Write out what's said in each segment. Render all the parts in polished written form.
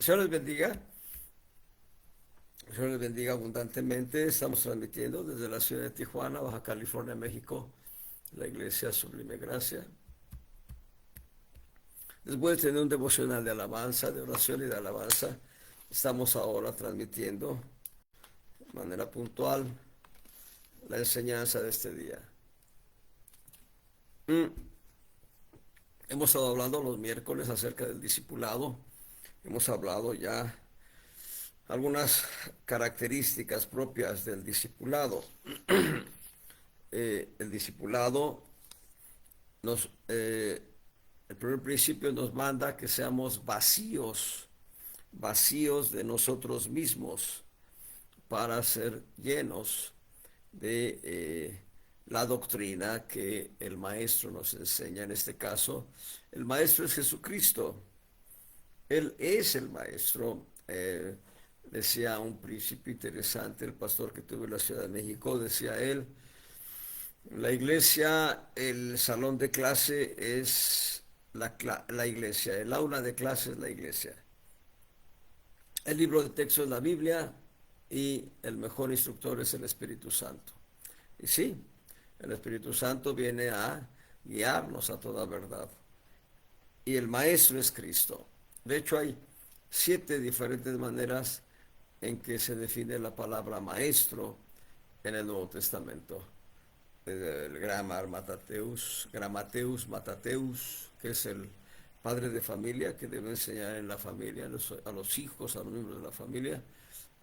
Señor les bendiga. Señor les bendiga abundantemente. Estamos transmitiendo desde la ciudad de Tijuana, Baja California, México, la Iglesia Sublime Gracia. Después de tener un devocional de alabanza, de oración y de alabanza, estamos ahora transmitiendo de manera puntual la enseñanza de este día. Hemos estado hablando los miércoles acerca del discipulado. Hemos hablado ya algunas características propias del discipulado. El discipulado el primer principio nos manda que seamos vacíos de nosotros mismos para ser llenos de la doctrina que el maestro nos enseña. En este caso, el maestro es Jesucristo. Él es el maestro. Decía un principio interesante, el pastor que tuve en la Ciudad de México, decía él, la iglesia, el salón de clase es la iglesia, el aula de clase es la iglesia. El libro de texto es la Biblia y el mejor instructor es el Espíritu Santo. Y sí, el Espíritu Santo viene a guiarnos a toda verdad. Y el maestro es Cristo. De hecho, hay 7 diferentes maneras en que se define la palabra maestro en el Nuevo Testamento. El gramateus, matateus, que es el padre de familia que debe enseñar en la familia, a los hijos, a los miembros de la familia,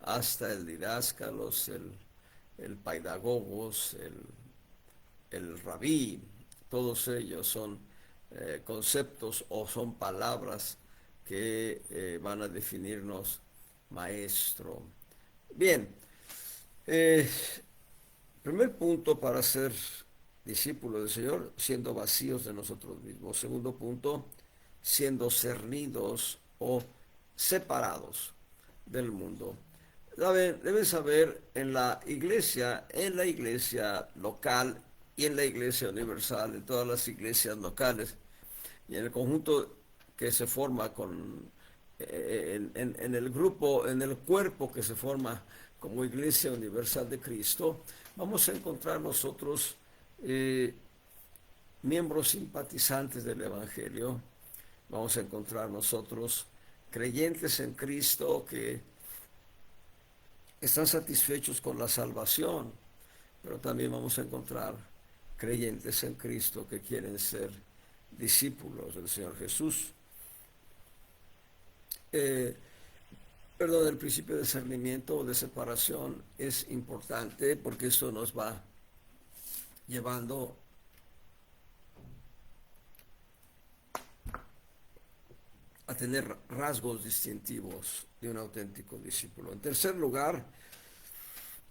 hasta el didáscalos, el paidagogos, el rabí. Todos ellos son conceptos o son palabras que van a definirnos maestro. Bien, primer punto para ser discípulo del Señor, siendo vacíos de nosotros mismos. Segundo punto, siendo cernidos o separados del mundo. Deben saber en la iglesia local y en la iglesia universal, en todas las iglesias locales y en el conjunto que se forma en el grupo, en el cuerpo que se forma como Iglesia Universal de Cristo, vamos a encontrar nosotros miembros simpatizantes del Evangelio, vamos a encontrar nosotros creyentes en Cristo que están satisfechos con la salvación, pero también vamos a encontrar creyentes en Cristo que quieren ser discípulos del Señor Jesús. El principio de discernimiento o de separación es importante porque esto nos va llevando a tener rasgos distintivos de un auténtico discípulo. En tercer lugar,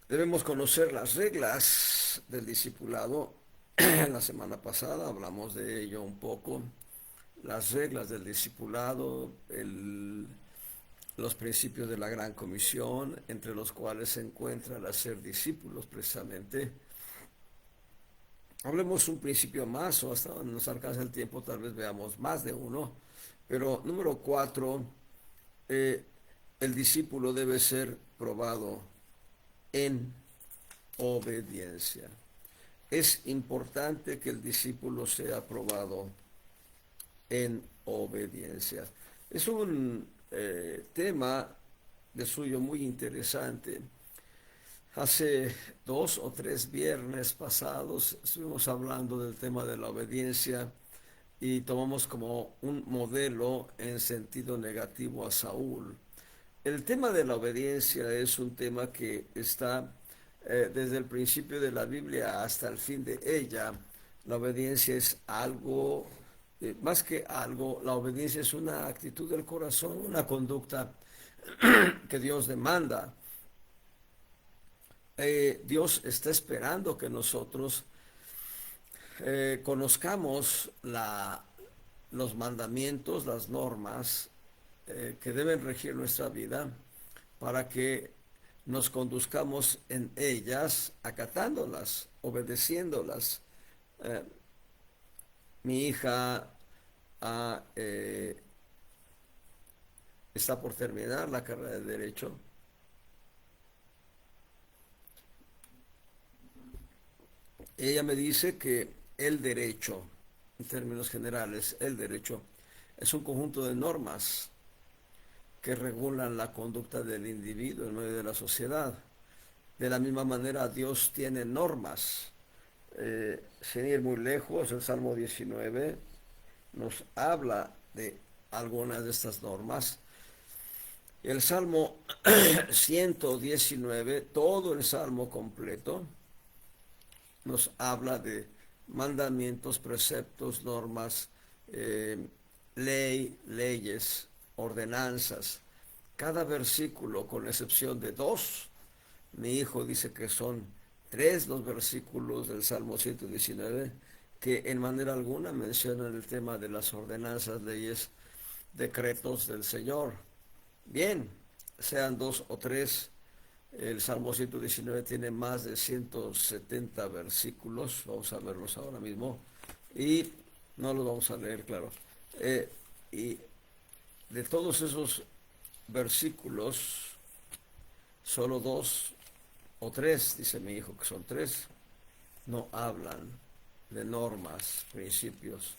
debemos conocer las reglas del discipulado. La semana pasada hablamos de ello un poco. Las reglas del discipulado, los principios de la Gran Comisión, entre los cuales se encuentra el hacer discípulos precisamente. Hablemos un principio más, o hasta donde nos alcanza el tiempo, tal vez veamos más de uno. Pero número 4, el discípulo debe ser probado en obediencia. Es importante que el discípulo sea probado en obediencia. Es un tema de suyo muy interesante. Hace 2 o 3 viernes pasados estuvimos hablando del tema de la obediencia y tomamos como un modelo en sentido negativo a Saúl. El tema de la obediencia es un tema que está desde el principio de la Biblia hasta el fin de ella. La obediencia es algo, más que algo, la obediencia es una actitud del corazón, una conducta que Dios demanda. Dios está esperando que nosotros conozcamos los mandamientos, las normas que deben regir nuestra vida para que nos conduzcamos en ellas, acatándolas, obedeciéndolas. Mi hija ha está por terminar la carrera de Derecho. Ella me dice que el derecho, en términos generales, el derecho es un conjunto de normas que regulan la conducta del individuo en medio de la sociedad. De la misma manera, Dios tiene normas. Sin ir muy lejos, el Salmo 19 nos habla de algunas de estas normas. El Salmo 119, todo el Salmo completo, nos habla de mandamientos, preceptos, normas, leyes, ordenanzas. Cada versículo, con excepción de dos, mi hijo dice que son tres los versículos del Salmo 119 que en manera alguna mencionan el tema de las ordenanzas, leyes, decretos del Señor. Bien, sean dos o tres, el Salmo 119 tiene más de 170 versículos, vamos a verlos ahora mismo, y no los vamos a leer, claro. Y de todos esos versículos, solo dos o tres, dice mi hijo que son tres, no hablan de normas, principios.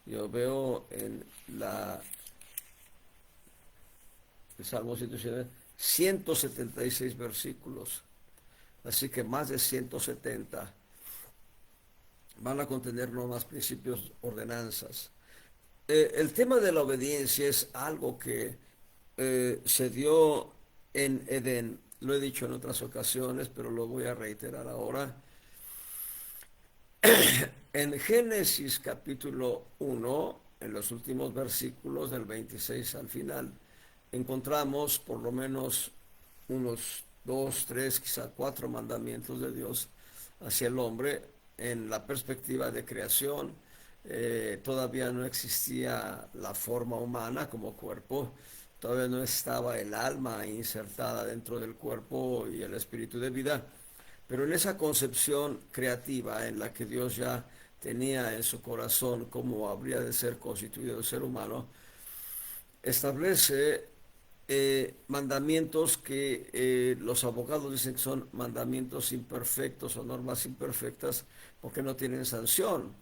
Yo veo en el Salmo 176 versículos, así que más de 170 van a contener normas, principios, ordenanzas. El tema de la obediencia es algo que se dio en Edén. Lo he dicho en otras ocasiones, pero lo voy a reiterar ahora. En Génesis capítulo 1, en los últimos versículos del 26 al final, encontramos por lo menos unos 2, 3, quizá 4 mandamientos de Dios hacia el hombre en la perspectiva de creación. Todavía no existía la forma humana como cuerpo, todavía no estaba el alma insertada dentro del cuerpo y el espíritu de vida, pero en esa concepción creativa en la que Dios ya tenía en su corazón cómo habría de ser constituido el ser humano, establece mandamientos que los abogados dicen que son mandamientos imperfectos o normas imperfectas porque no tienen sanción.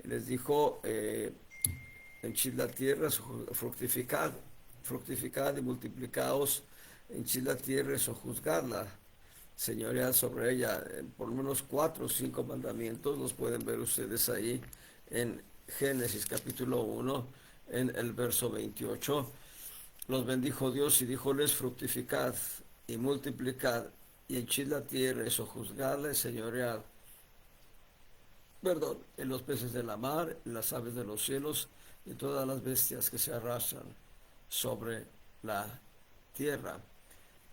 Les dijo, henchid la tierra, fructificad, fructificad y multiplicaos, henchid la tierra, sojuzgadla, señoread sobre ella. Por lo menos 4 o 5 mandamientos los pueden ver ustedes ahí en Génesis capítulo 1, en el verso 28. Los bendijo Dios y díjoles, fructificad y multiplicad y henchid la tierra y sojuzgadla y señoread, perdón, en los peces de la mar, en las aves de los cielos y todas las bestias que se arrastran sobre la tierra.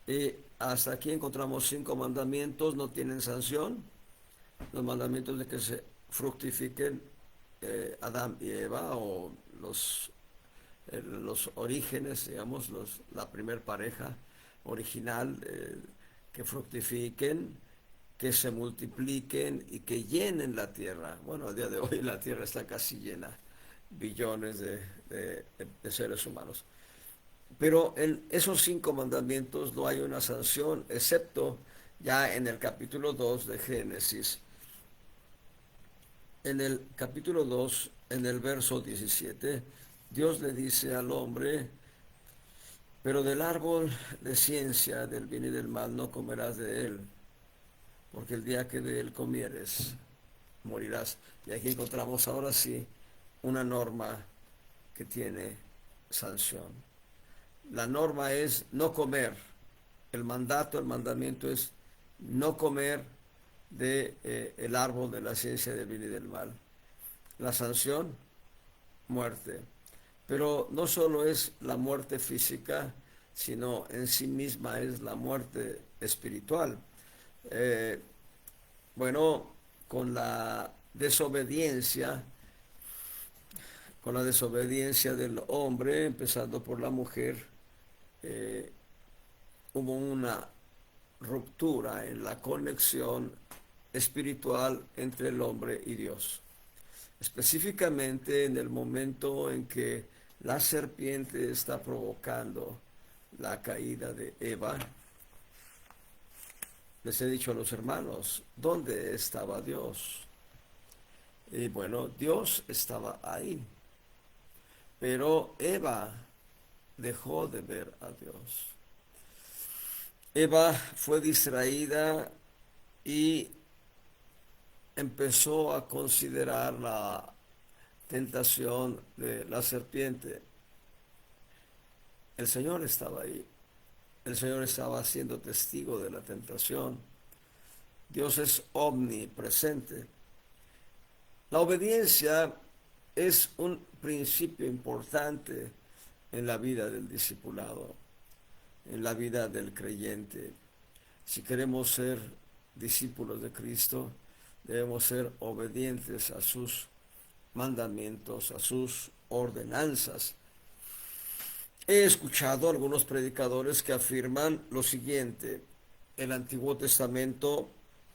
Y hasta aquí encontramos 5 mandamientos, no tienen sanción. Los mandamientos de que se fructifiquen Adán y Eva, o los orígenes, digamos, la primer pareja original, que fructifiquen, que se multipliquen y que llenen la tierra. Bueno, a día de hoy la tierra está casi llena, billones de seres humanos. Pero en esos 5 mandamientos no hay una sanción, excepto ya en el capítulo 2 de Génesis. En el capítulo 2, en el verso 17, Dios le dice al hombre, pero del árbol de ciencia del bien y del mal no comerás de él, porque el día que de él comieres, morirás. Y aquí encontramos ahora sí una norma que tiene sanción. La norma es no comer. El mandamiento es no comer de el árbol de la ciencia del bien y del mal. La sanción, muerte. Pero no solo es la muerte física, sino en sí misma es la muerte espiritual. Eh, bueno, con la desobediencia, del hombre, empezando por la mujer, hubo una ruptura en la conexión espiritual entre el hombre y Dios. Específicamente en el momento en que la serpiente está provocando la caída de Eva, les he dicho a los hermanos, ¿dónde estaba Dios? Y bueno, Dios estaba ahí, pero Eva dejó de ver a Dios. Eva fue distraída y empezó a considerar la tentación de la serpiente. El Señor estaba ahí. El Señor estaba siendo testigo de la tentación. Dios es omnipresente. La obediencia es un principio importante en la vida del discipulado, en la vida del creyente. Si queremos ser discípulos de Cristo, debemos ser obedientes a sus mandamientos, a sus ordenanzas. He escuchado algunos predicadores que afirman lo siguiente: el Antiguo Testamento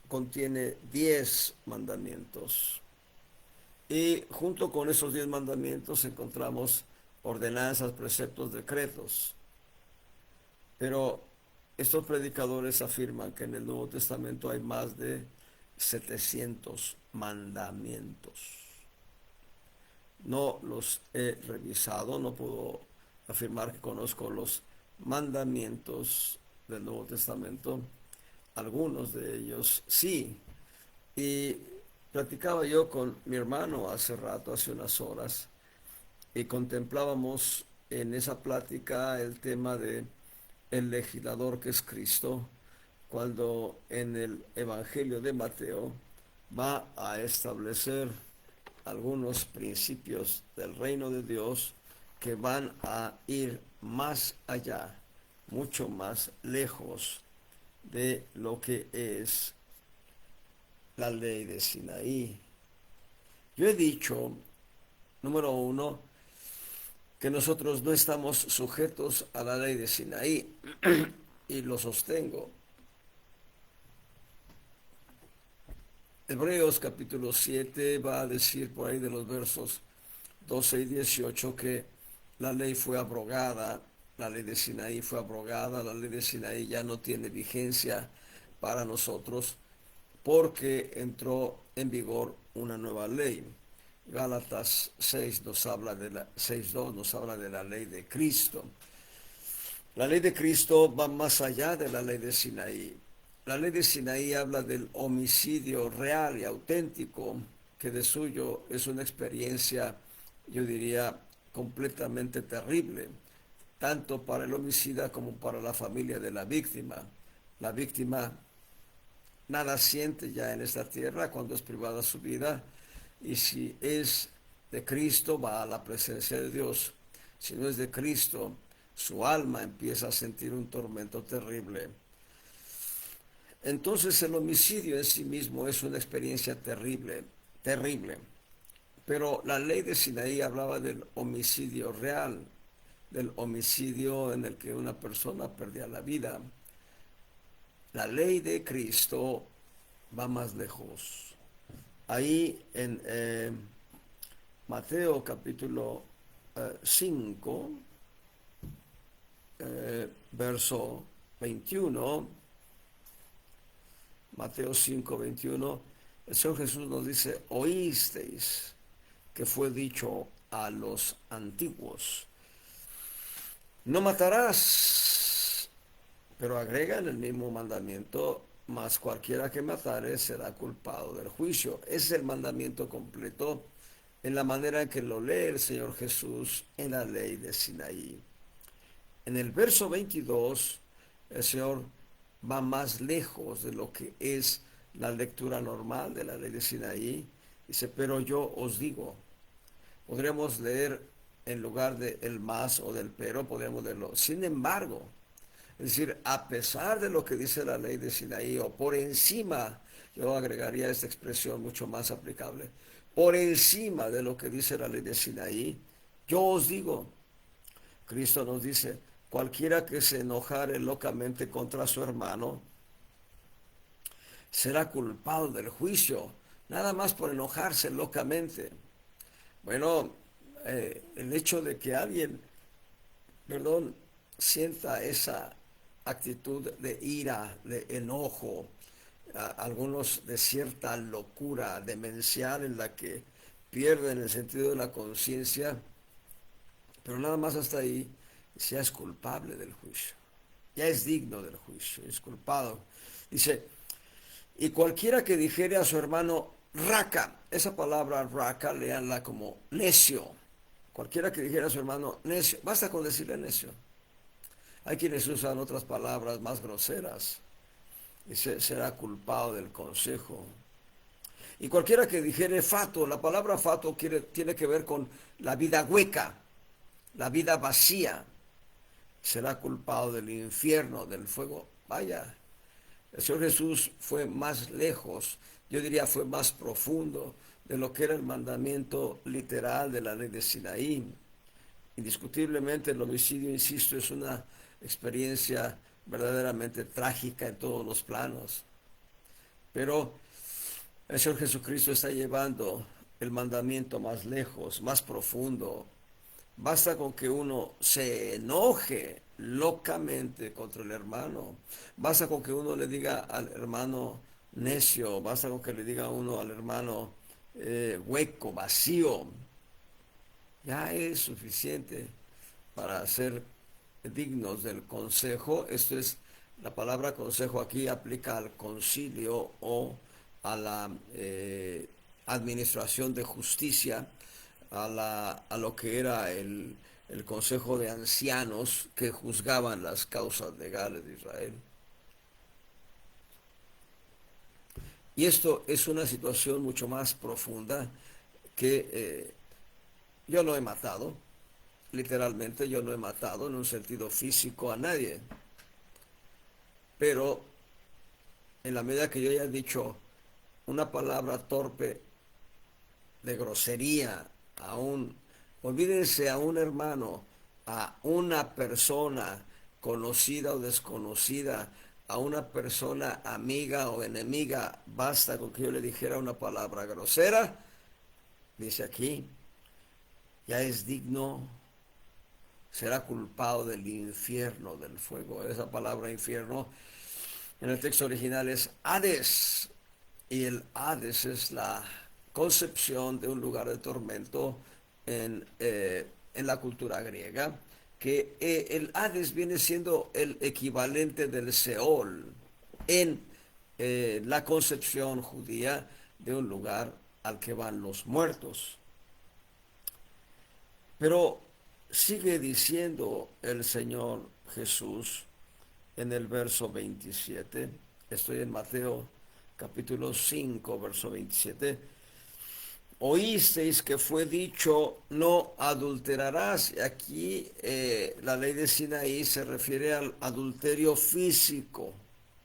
contiene 10 mandamientos y junto con esos 10 mandamientos encontramos ordenanzas, preceptos, decretos. Pero estos predicadores afirman que en el Nuevo Testamento hay más de 700 mandamientos. No los he revisado, no puedo afirmar que conozco los mandamientos del Nuevo Testamento. Algunos de ellos sí. Y platicaba yo con mi hermano hace rato, hace unas horas, y contemplábamos en esa plática el tema de el legislador que es Cristo, cuando en el Evangelio de Mateo va a establecer algunos principios del reino de Dios que van a ir más allá, mucho más lejos de lo que es la ley de Sinaí. Yo he dicho, número uno, que nosotros no estamos sujetos a la ley de Sinaí y lo sostengo. Hebreos capítulo 7 va a decir por ahí de los versos 12 y 18 que la ley fue abrogada, la ley de Sinaí fue abrogada, la ley de Sinaí ya no tiene vigencia para nosotros porque entró en vigor una nueva ley. Gálatas 6 nos habla de la 6:2 nos habla de la ley de Cristo. La ley de Cristo va más allá de la ley de Sinaí. La ley de Sinaí habla del homicidio real y auténtico, que de suyo es una experiencia, yo diría, completamente terrible, tanto para el homicida como para la familia de la víctima. La víctima nada siente ya en esta tierra cuando es privada su vida, y si es de Cristo va a la presencia de Dios. Si no es de Cristo, su alma empieza a sentir un tormento terrible. Entonces el homicidio en sí mismo es una experiencia terrible, terrible. Pero la ley de Sinaí hablaba del homicidio real, del homicidio en el que una persona perdía la vida. La ley de Cristo va más lejos. Ahí en Mateo capítulo 5, verso 21, Mateo 5, 21, el Señor Jesús nos dice: oísteis que fue dicho a los antiguos, no matarás, pero agrega en el mismo mandamiento: mas cualquiera que matare será culpado del juicio. Ese es el mandamiento completo en la manera en que lo lee el Señor Jesús en la ley de Sinaí. En el verso 22, el Señor va más lejos de lo que es la lectura normal de la ley de Sinaí. Dice: pero yo os digo. Podríamos leer en lugar de el más o del pero, podríamos leerlo sin embargo. Es decir, a pesar de lo que dice la ley de Sinaí, o por encima, yo agregaría esta expresión mucho más aplicable, por encima de lo que dice la ley de Sinaí, yo os digo. Cristo nos dice: cualquiera que se enojare locamente contra su hermano será culpado del juicio, nada más por enojarse locamente. Bueno, el hecho de que alguien, perdón, sienta esa actitud de ira, de enojo, algunos de cierta locura demencial en la que pierden el sentido de la conciencia, pero nada más hasta ahí, ya es culpable del juicio, ya es digno del juicio, es culpado. Dice, y cualquiera que dijere a su hermano raca, esa palabra raca, leanla como necio. Cualquiera que dijera a su hermano necio, basta con decirle necio. Hay quienes usan otras palabras más groseras y será culpado del consejo. Y cualquiera que dijere fato, la palabra fato tiene que ver con la vida hueca, la vida vacía, será culpado del infierno, del fuego. Vaya, el Señor Jesús fue más lejos, yo diría fue más profundo de lo que era el mandamiento literal de la ley de Sinaí. Indiscutiblemente el homicidio, insisto, es una experiencia verdaderamente trágica en todos los planos. Pero el Señor Jesucristo está llevando el mandamiento más lejos, más profundo. Basta con que uno se enoje locamente contra el hermano. Basta con que uno le diga al hermano necio. Basta con que le diga uno al hermano hueco, vacío. Ya es suficiente para ser dignos del consejo. Esto es, la palabra consejo aquí aplica al concilio o a la administración de justicia, a lo que era el consejo de ancianos que juzgaban las causas legales de Israel. Y esto es una situación mucho más profunda que yo no he matado, literalmente yo no he matado en un sentido físico a nadie, pero en la medida que yo haya dicho una palabra torpe de grosería a olvídense, a un hermano, a una persona conocida o desconocida, a una persona amiga o enemiga, basta con que yo le dijera una palabra grosera, dice aquí, ya es digno, será culpado del infierno, del fuego. Esa palabra infierno en el texto original es Hades, y el Hades es la concepción de un lugar de tormento en la cultura griega, que el Hades viene siendo el equivalente del Seol en la concepción judía de un lugar al que van los muertos. Pero sigue diciendo el Señor Jesús en el verso 27, estoy en Mateo capítulo 5, verso 27, oísteis que fue dicho, no adulterarás. Y aquí la ley de Sinaí se refiere al adulterio físico,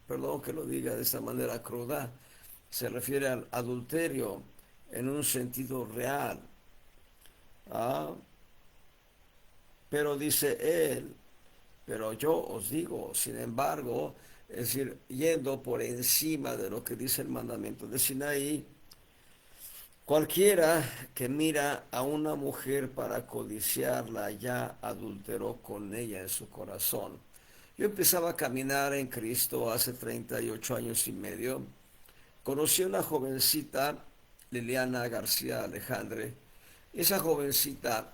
perdón que lo diga de esta manera cruda, se refiere al adulterio en un sentido real. ¿Ah? Pero dice él, pero yo os digo, sin embargo, es decir, yendo por encima de lo que dice el mandamiento de Sinaí, cualquiera que mira a una mujer para codiciarla ya adulteró con ella en su corazón. Yo empezaba a caminar en Cristo hace 38 años y medio. Conocí a una jovencita, Liliana García Alejandre. Esa jovencita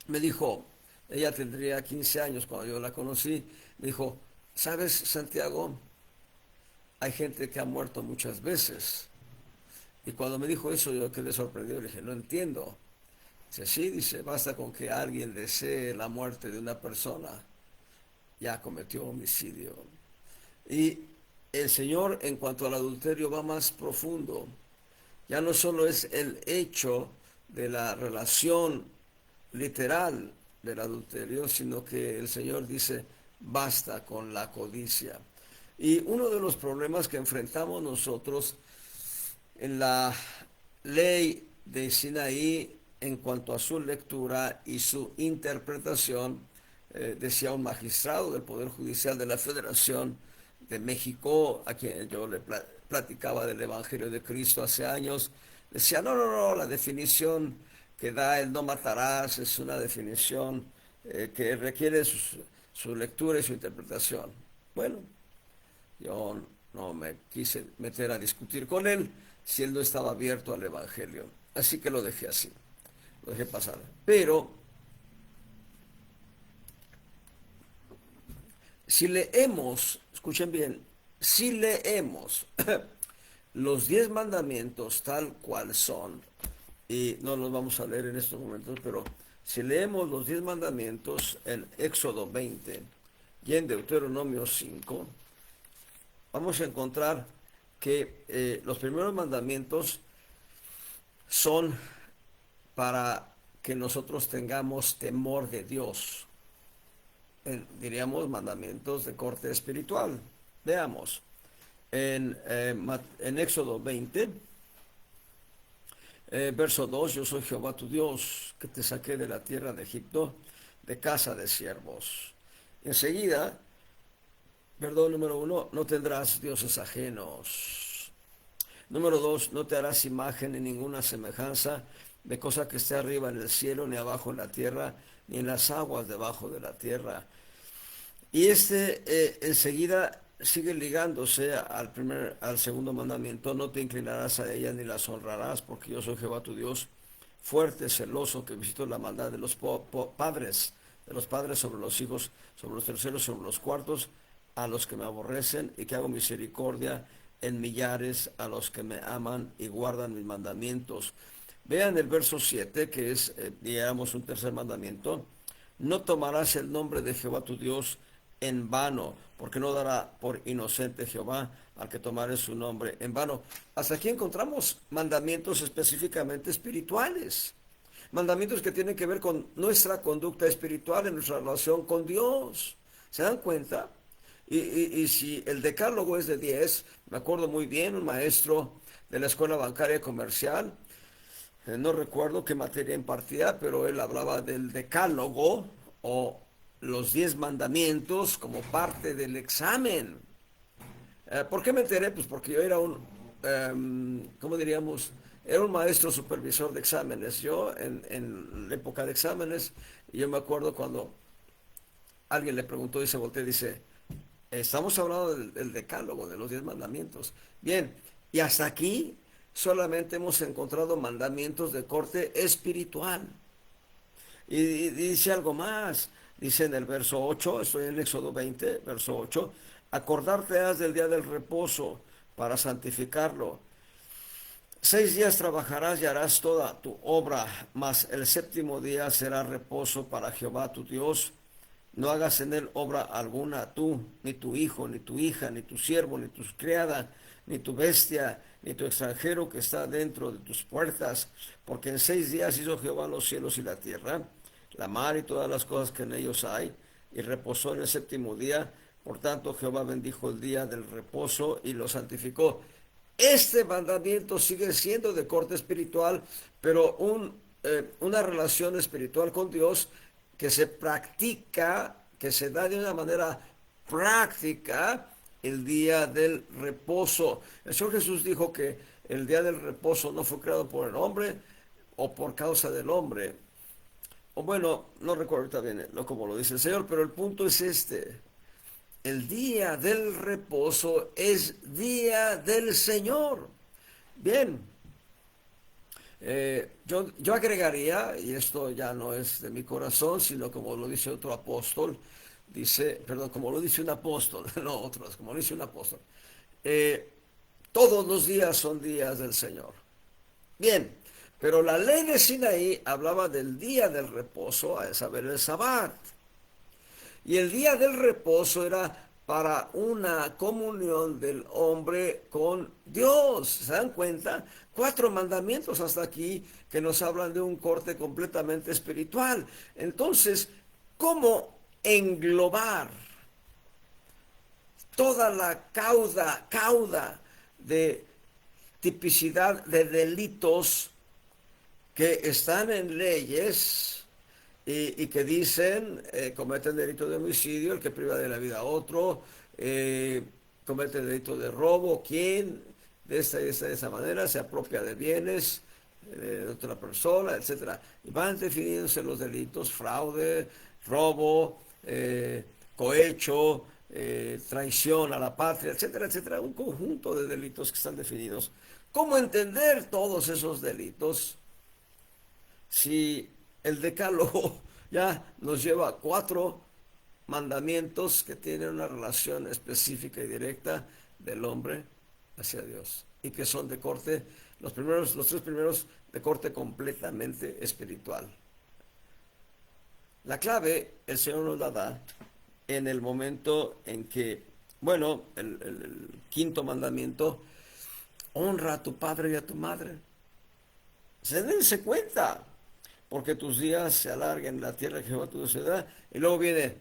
me dijo, ella tendría 15 años cuando yo la conocí, me dijo, ¿sabes, Santiago? Hay gente que ha muerto muchas veces. Y cuando me dijo eso yo quedé sorprendido, le dije, no entiendo. Dice, sí, dice, basta con que alguien desee la muerte de una persona, ya cometió homicidio. Y el Señor en cuanto al adulterio va más profundo. Ya no solo es el hecho de la relación literal del adulterio, sino que el Señor dice, basta con la codicia. Y uno de los problemas que enfrentamos nosotros en la ley de Sinaí en cuanto a su lectura y su interpretación, decía un magistrado del Poder Judicial de la Federación de México, a quien yo le platicaba del Evangelio de Cristo hace años, decía, no, la definición que da el no matarás es una definición que requiere su lectura y su interpretación. Bueno, yo no me quise meter a discutir con él si él no estaba abierto al Evangelio. Así que lo dejé así, lo dejé pasar. Pero si leemos, escuchen bien, si leemos los 10 mandamientos tal cual son, y no los vamos a leer en estos momentos, pero si leemos los 10 mandamientos en Éxodo 20 y en Deuteronomio 5, vamos a encontrar que los primeros mandamientos son para que nosotros tengamos temor de Dios. Diríamos mandamientos de corte espiritual. Veamos, en Éxodo 20, verso 2, yo soy Jehová tu Dios, que te saqué de la tierra de Egipto, de casa de siervos. Enseguida, perdón, número 1, no tendrás dioses ajenos. Número 2, no te harás imagen ni ninguna semejanza de cosa que esté arriba en el cielo, ni abajo en la tierra, ni en las aguas debajo de la tierra. Y enseguida sigue ligándose al segundo mandamiento: no te inclinarás a ellas ni las honrarás, porque yo soy Jehová tu Dios, fuerte, celoso, que visito la maldad de los padres, sobre los hijos, sobre los terceros, sobre los cuartos, a los que me aborrecen, y que hago misericordia en millares a los que me aman y guardan mis mandamientos. Vean el verso 7, que es, digamos, un tercer mandamiento: no tomarás el nombre de Jehová tu Dios en vano, porque no dará por inocente Jehová al que tomare su nombre en vano. Hasta aquí encontramos mandamientos específicamente espirituales, mandamientos que tienen que ver con nuestra conducta espiritual en nuestra relación con Dios. ¿Se dan cuenta? Y si el decálogo es de 10, me acuerdo muy bien, un maestro de la escuela bancaria comercial, no recuerdo qué materia impartía, pero él hablaba del decálogo o los 10 mandamientos como parte del examen. ¿Por qué me enteré? Pues porque yo era ¿cómo diríamos? Era un maestro supervisor de exámenes. Yo en la época de exámenes, yo me acuerdo cuando alguien le preguntó y se volteó y dice: estamos hablando del decálogo, de los 10 mandamientos. Bien, y hasta aquí solamente hemos encontrado mandamientos de corte espiritual. Y dice algo más. Dice en el verso 8, estoy en Éxodo 20, verso 8: acordarte has del día del reposo para santificarlo. 6 días trabajarás y harás toda tu obra, mas el séptimo día será reposo para Jehová tu Dios. No hagas en él obra alguna tú, ni tu hijo, ni tu hija, ni tu siervo, ni tu criada, ni tu bestia, ni tu extranjero que está dentro de tus puertas, porque en 6 días hizo Jehová los cielos y la tierra, la mar y todas las cosas que en ellos hay, y reposó en el séptimo día. Por tanto, Jehová bendijo el día del reposo y lo santificó. Este mandamiento sigue siendo de corte espiritual, pero una relación espiritual con Dios que se practica, que se da de una manera práctica el día del reposo. El Señor Jesús dijo que el día del reposo no fue creado por el hombre o por causa del hombre. O bueno, no recuerdo ahorita bien como lo dice el Señor, pero el punto es este: el día del reposo es día del Señor. Bien, yo agregaría, y esto ya no es de mi corazón, sino como lo dice otro apóstol, perdón, como lo dice un apóstol, no otros, como lo dice un apóstol, eh, todos los días son días del Señor. Bien, pero la ley de Sinaí hablaba del día del reposo, a saber, el Sabbat. Y el día del reposo era para una comunión del hombre con Dios. ¿Se dan cuenta? 4 mandamientos hasta aquí que nos hablan de un corte completamente espiritual. Entonces, ¿cómo englobar toda la cauda de tipicidad de delitos que están en leyes y que dicen, cometen delito de homicidio el que priva de la vida a otro, comete delito de robo, quien de esa manera se apropia de bienes de otra persona, etcétera? Y van definiéndose los delitos: fraude, robo, cohecho, traición a la patria, etcétera, etcétera, un conjunto de delitos que están definidos. ¿Cómo entender todos esos delitos si el decálogo ya nos lleva a 4 mandamientos que tienen una relación específica y directa del hombre hacia Dios y que son de corte, los 3 primeros de corte completamente espiritual? La clave el Señor nos la da en el momento en que, bueno, el quinto mandamiento: honra a tu padre y a tu madre. Se dense cuenta, porque tus días se alarguen en la tierra que Jehová tu Dios te da. Y luego viene: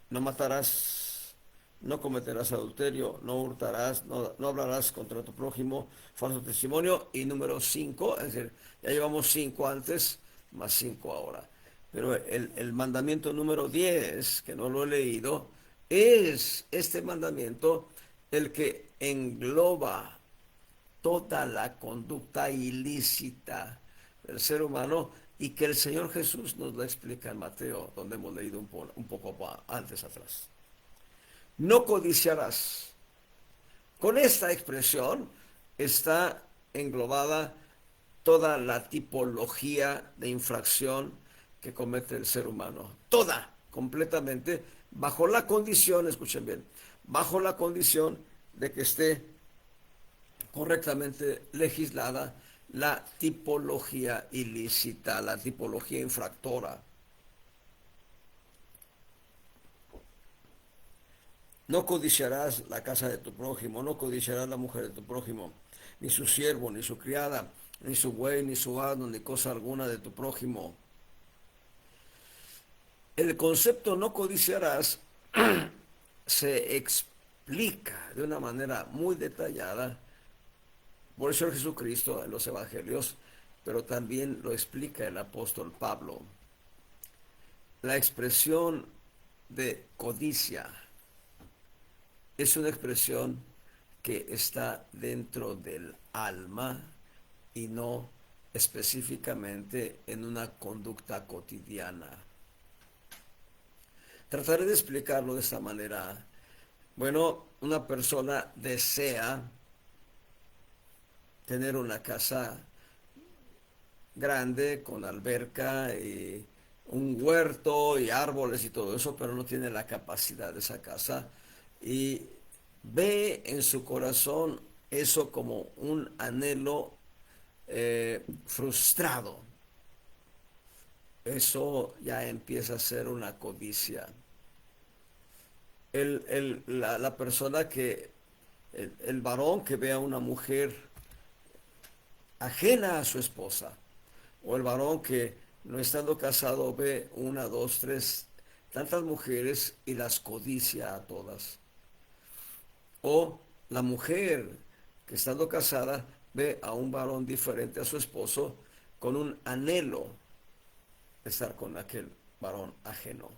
no matarás, no cometerás adulterio, no hurtarás, no hablarás contra tu prójimo, falso testimonio. Y número 5, es decir, ya llevamos 5 antes, más 5 ahora. Pero el mandamiento número 10, que no lo he leído, es este mandamiento el que engloba toda la conducta ilícita del ser humano y que el Señor Jesús nos lo explica en Mateo, donde hemos leído un poco antes atrás. No codiciarás. Con esta expresión está englobada toda la tipología de infracción que comete el ser humano. Toda, completamente, bajo la condición, escuchen bien, bajo la condición de que esté correctamente legislada la tipología ilícita, la tipología infractora. No codiciarás la casa de tu prójimo, no codiciarás la mujer de tu prójimo, ni su siervo, ni su criada, ni su buey, ni su asno, ni cosa alguna de tu prójimo. El concepto no codiciarás se explica de una manera muy detallada por el Señor Jesucristo en los evangelios, pero también lo explica el apóstol Pablo. La expresión de codicia es una expresión que está dentro del alma y no específicamente en una conducta cotidiana. Trataré de explicarlo de esta manera. Bueno, una persona desea tener una casa grande con alberca y un huerto y árboles y todo eso, pero no tiene la capacidad de esa casa y ve en su corazón eso como un anhelo frustrado. Eso ya empieza a ser una codicia. La persona que, el varón que ve a una mujer ajena a su esposa, o el varón que no estando casado ve 1, 2, 3, tantas mujeres y las codicia a todas. O la mujer que estando casada ve a un varón diferente a su esposo con un anhelo de estar con aquel varón ajeno.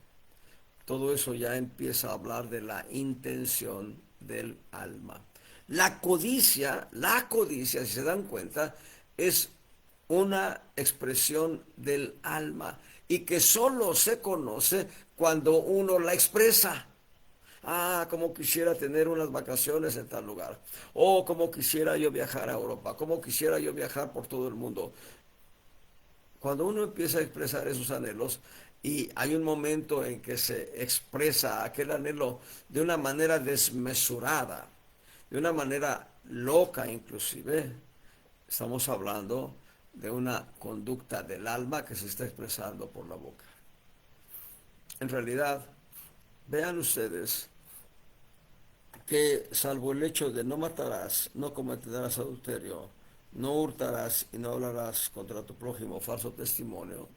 Todo eso ya empieza a hablar de la intención del alma. La codicia, si se dan cuenta, es una expresión del alma y que solo se conoce cuando uno la expresa. Ah, como quisiera tener unas vacaciones en tal lugar. O como quisiera yo viajar a Europa. Como quisiera yo viajar por todo el mundo. Cuando uno empieza a expresar esos anhelos y hay un momento en que se expresa aquel anhelo de una manera desmesurada, de una manera loca inclusive, estamos hablando de una conducta del alma que se está expresando por la boca. En realidad, vean ustedes que salvo el hecho de no matarás, no cometerás adulterio, no hurtarás y no hablarás contra tu prójimo falso testimonio,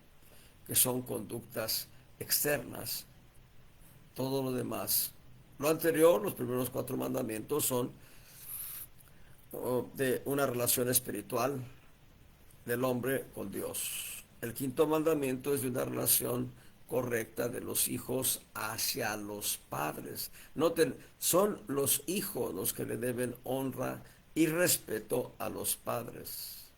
que son conductas externas, todo lo demás. Lo anterior, los primeros 4 mandamientos son de una relación espiritual del hombre con Dios. El quinto mandamiento es de una relación correcta de los hijos hacia los padres. Noten, son los hijos los que le deben honra y respeto a los padres.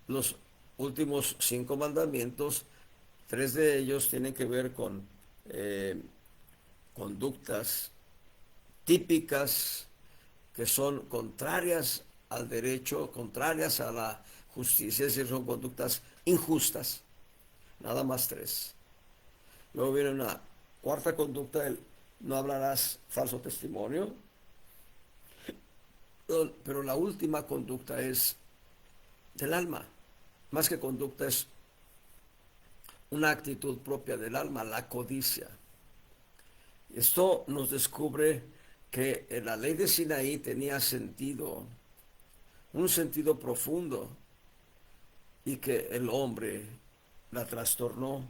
Los últimos 5 mandamientos Tres de ellos tienen que ver con eh, conductas típicas que son contrarias al derecho, contrarias a la justicia, es decir, son conductas injustas. Nada más tres. Luego viene una cuarta conducta, el no hablarás falso testimonio. Pero la última conducta es del alma. Más que conducta es una actitud propia del alma, la codicia. Esto nos descubre que la ley de Sinaí tenía sentido, un sentido profundo, y que el hombre la trastornó.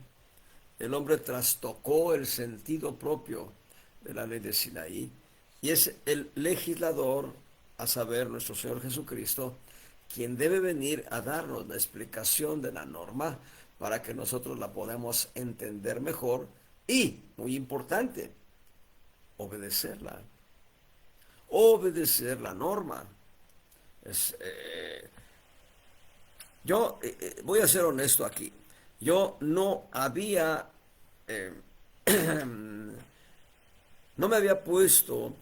El hombre trastocó el sentido propio de la ley de Sinaí, y es el legislador, a saber, nuestro Señor Jesucristo, quien debe venir a darnos la explicación de la norma para que nosotros la podamos entender mejor y, muy importante, obedecerla. Obedecer la norma. Es, yo voy a ser honesto aquí. Yo no había, eh, no me había puesto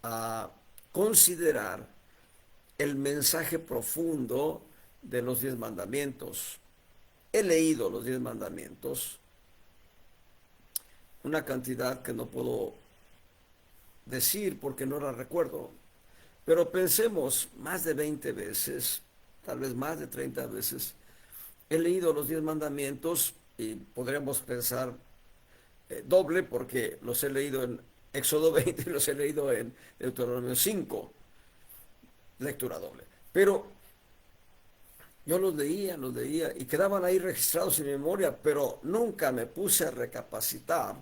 a considerar el mensaje profundo de los 10 mandamientos. He leído los 10 mandamientos, una cantidad que no puedo decir porque no la recuerdo, pero pensemos más de 20 veces, tal vez más de 30 veces, he leído los 10 mandamientos y podríamos pensar doble porque los he leído en Éxodo 20 y los he leído en Deuteronomio 5, lectura doble. Pero yo los leía y quedaban ahí registrados en mi memoria, pero nunca me puse a recapacitar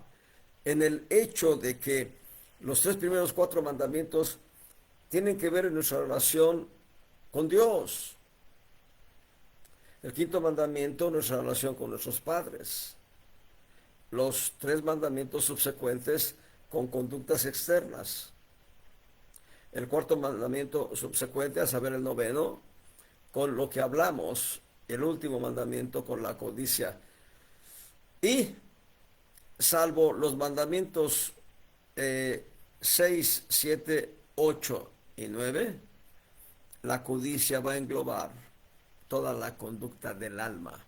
en el hecho de que los 3 primeros 4 mandamientos tienen que ver en nuestra relación con Dios. El 5.º mandamiento, nuestra relación con nuestros padres. Los 3 mandamientos subsecuentes con conductas externas. El 4.º mandamiento subsecuente, a saber, el 9.º, con lo que hablamos. El último mandamiento con la codicia. Y salvo los mandamientos 6, 7, 8 y 9, la codicia va a englobar toda la conducta del alma.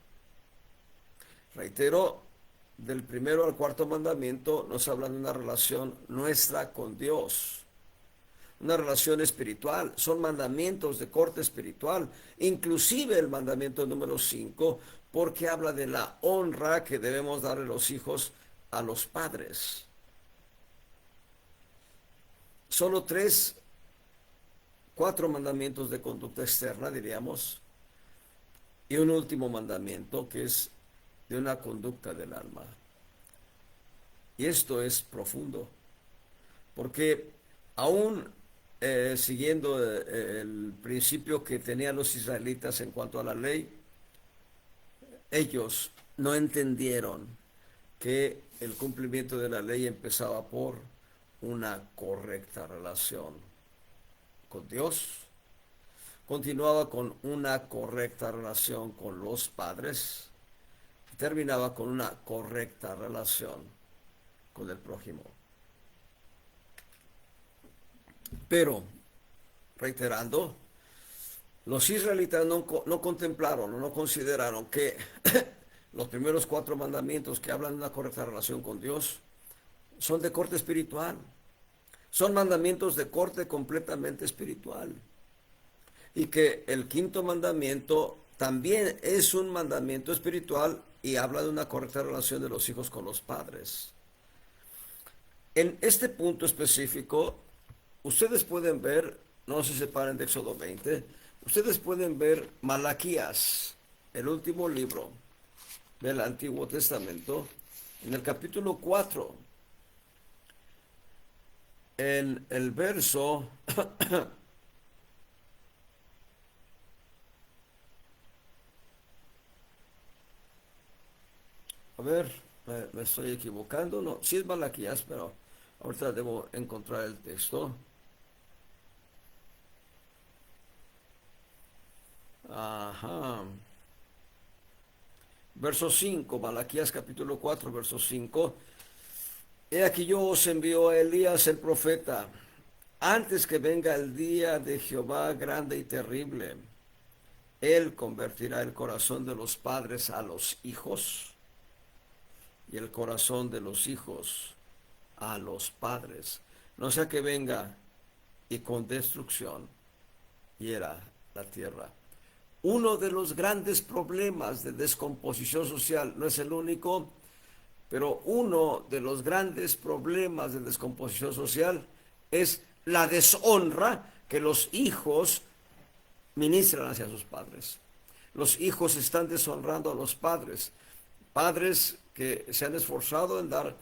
Reitero, del 1.º al 4.º mandamiento nos hablan de una relación nuestra con Dios, una relación espiritual, son mandamientos de corte espiritual, inclusive el mandamiento número 5, porque habla de la honra que debemos darle los hijos a los padres. Solo 4 mandamientos de conducta externa, diríamos, y un último mandamiento que es de una conducta del alma. Y esto es profundo, porque aún siguiendo el principio que tenían los israelitas en cuanto a la ley, ellos no entendieron que el cumplimiento de la ley empezaba por una correcta relación con Dios, continuaba con una correcta relación con los padres y terminaba con una correcta relación con el prójimo. Pero, reiterando, los israelitas no contemplaron o no consideraron que los primeros 4 mandamientos que hablan de una correcta relación con Dios son de corte espiritual. Son mandamientos de corte completamente espiritual. Y que el 5.º mandamiento también es un mandamiento espiritual y habla de una correcta relación de los hijos con los padres. En este punto específico, ustedes pueden ver, no se separen de Éxodo 20, ustedes pueden ver Malaquías, el último libro del Antiguo Testamento, en el capítulo 4, en el verso a ver, me estoy equivocando, no, sí es Malaquías, pero ahorita debo encontrar el texto. Ajá. Verso 5, Malaquías capítulo 4, verso 5. He aquí yo os envío a Elías el profeta, antes que venga el día de Jehová grande y terrible. Él convertirá el corazón de los padres a los hijos y el corazón de los hijos a los padres. No sea que venga y con destrucción hiera la tierra. Uno de los grandes problemas de descomposición social, no es el único, pero uno de los grandes problemas de descomposición social es la deshonra que los hijos ministran hacia sus padres. Los hijos están deshonrando a los padres. Padres que se han esforzado en dar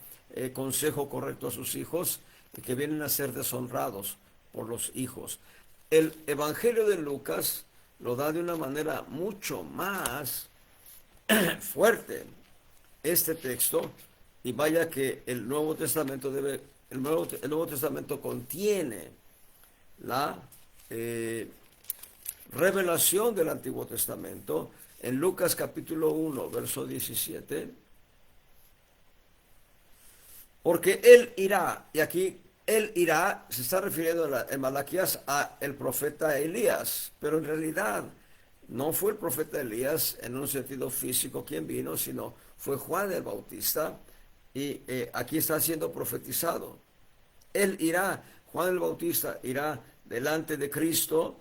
consejo correcto a sus hijos y que vienen a ser deshonrados por los hijos. El Evangelio de Lucas lo da de una manera mucho más fuerte este texto, y vaya que el Nuevo Testamento el Nuevo Testamento contiene la revelación del Antiguo Testamento. En Lucas capítulo 1, verso 17, porque él irá, y aquí él irá se está refiriendo en Malaquías a el profeta Elías, pero en realidad no fue el profeta Elías en un sentido físico quien vino, sino fue Juan el Bautista, y aquí está siendo profetizado. Él irá, Juan el Bautista irá delante de Cristo.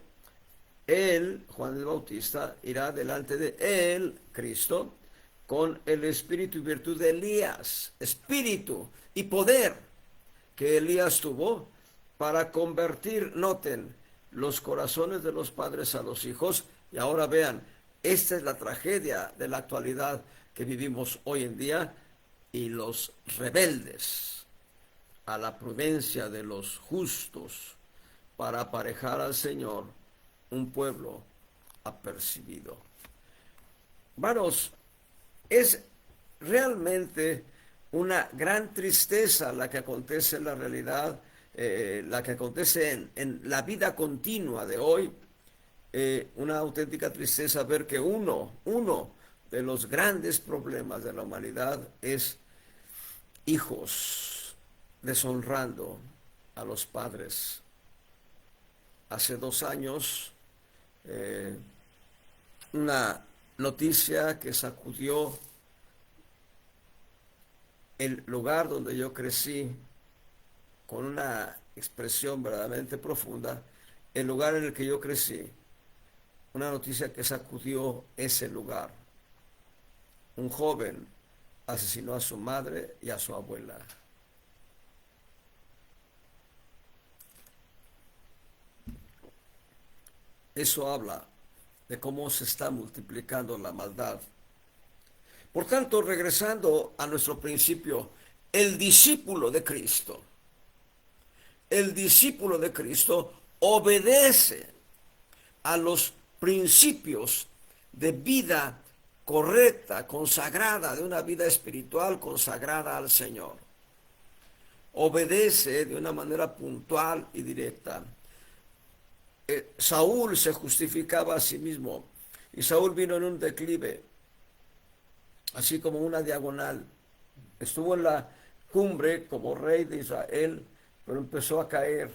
Él, Juan el Bautista, irá delante de él, Cristo, con el espíritu y virtud de Elías, espíritu y poder que Elías tuvo para convertir, noten, los corazones de los padres a los hijos. Y ahora vean, esta es la tragedia de la actualidad que vivimos hoy en día, y los rebeldes a la prudencia de los justos para aparejar al Señor un pueblo apercibido. Hermanos, es realmente una gran tristeza la que acontece en la realidad, la que acontece en la vida continua de hoy. Una auténtica tristeza ver que uno de los grandes problemas de la humanidad es hijos deshonrando a los padres. Hace 2 años, una noticia que sacudió el lugar donde yo crecí con una expresión verdaderamente profunda, el lugar en el que yo crecí, una noticia que sacudió ese lugar. Un joven asesinó a su madre y a su abuela. Eso habla de cómo se está multiplicando la maldad. Por tanto, regresando a nuestro principio, el discípulo de Cristo obedece a los principios de vida correcta, consagrada, de una vida espiritual consagrada al Señor. Obedece de una manera puntual y directa. Saúl se justificaba a sí mismo, y Saúl vino en un declive, así como una diagonal. Estuvo en la cumbre como rey de Israel, pero empezó a caer,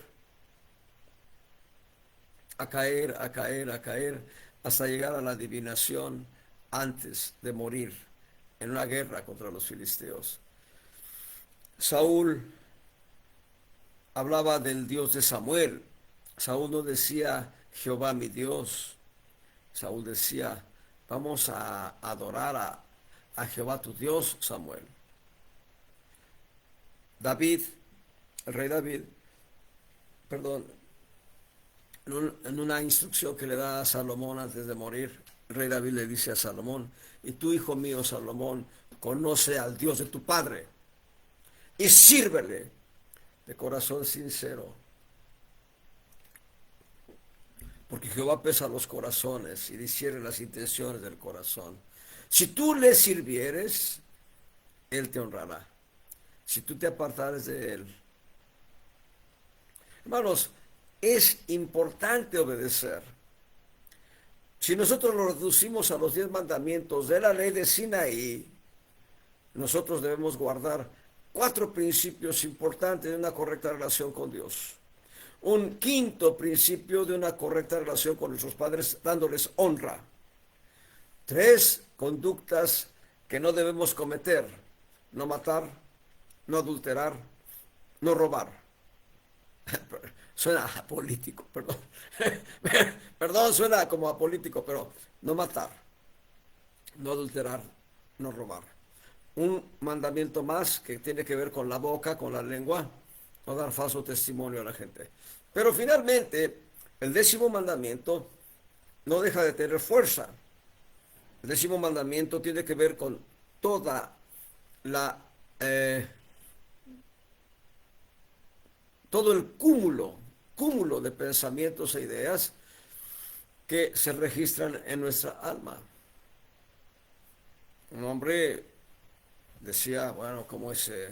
hasta llegar a la adivinación antes de morir en una guerra contra los filisteos. Saúl hablaba del Dios de Samuel. Saúl no decía Jehová mi Dios. Saúl decía, vamos a adorar a Jehová tu Dios, Samuel. David, el rey David, perdón, en una instrucción que le da a Salomón antes de morir, el rey David le dice a Salomón, y tú, hijo mío, Salomón, conoce al Dios de tu padre y sírvele de corazón sincero, porque Jehová pesa los corazones y discierne las intenciones del corazón. Si tú le sirvieres, él te honrará. Si tú te apartares de él. Hermanos, es importante obedecer. Si nosotros lo reducimos a los 10 mandamientos de la ley de Sinaí, nosotros debemos guardar 4 principios importantes de una correcta relación con Dios. Un quinto principio de una correcta relación con nuestros padres, dándoles honra. 3 conductas que no debemos cometer: no matar, no adulterar, no robar. Suena apolítico, perdón. Perdón, suena como apolítico, pero no matar, no adulterar, no robar. Un mandamiento más que tiene que ver con la boca, con la lengua, no dar falso testimonio a la gente. Pero finalmente, el 10º mandamiento no deja de tener fuerza. El 10º mandamiento tiene que ver con toda la todo el cúmulo de pensamientos e ideas que se registran en nuestra alma. Un hombre decía, bueno, ¿cómo ese